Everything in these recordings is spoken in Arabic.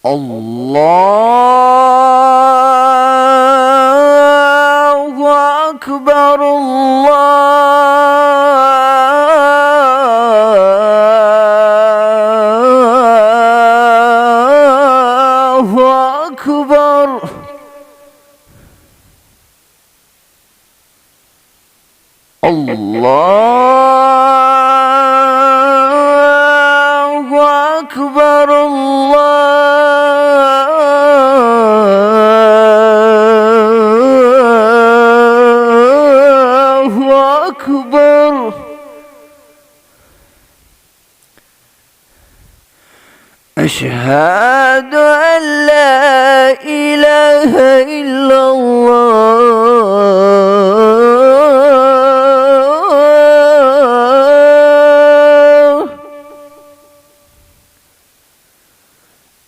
الله أكبر. الله أكبر. الله أكبر. الله أكبر. أشهد أن لا إله إلا الله.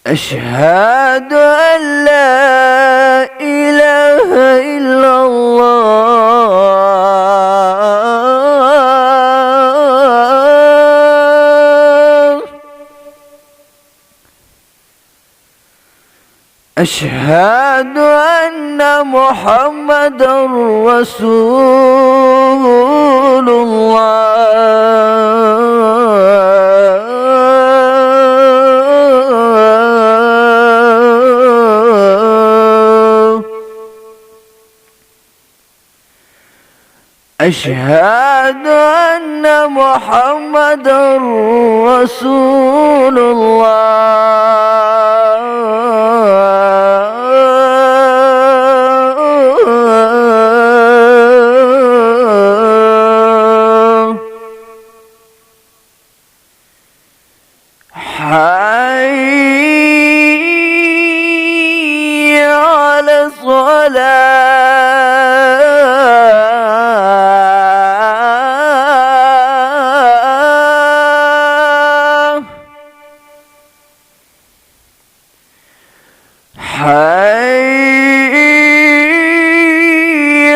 أشهد أن لا إله إلا الله. أشهد أن محمدًا رسول الله. أشهد أن محمدًا رسول الله. حي على الصلاة. حي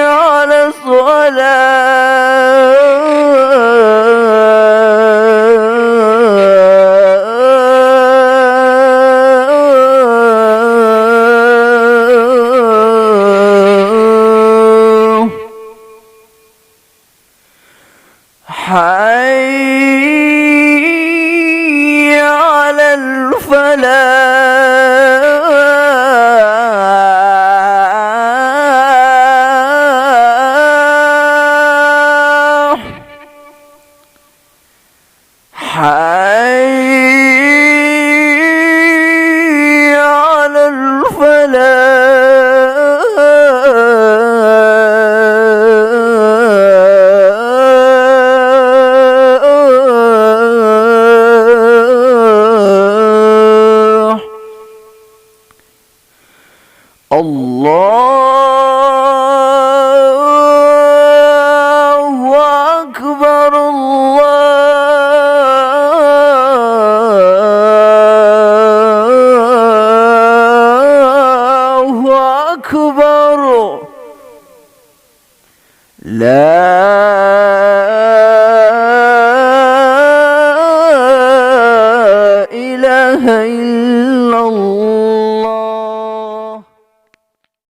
على الصلاة. حي على الفلاح. حي على الفلاح. الله أكبر. الله أكبر. لا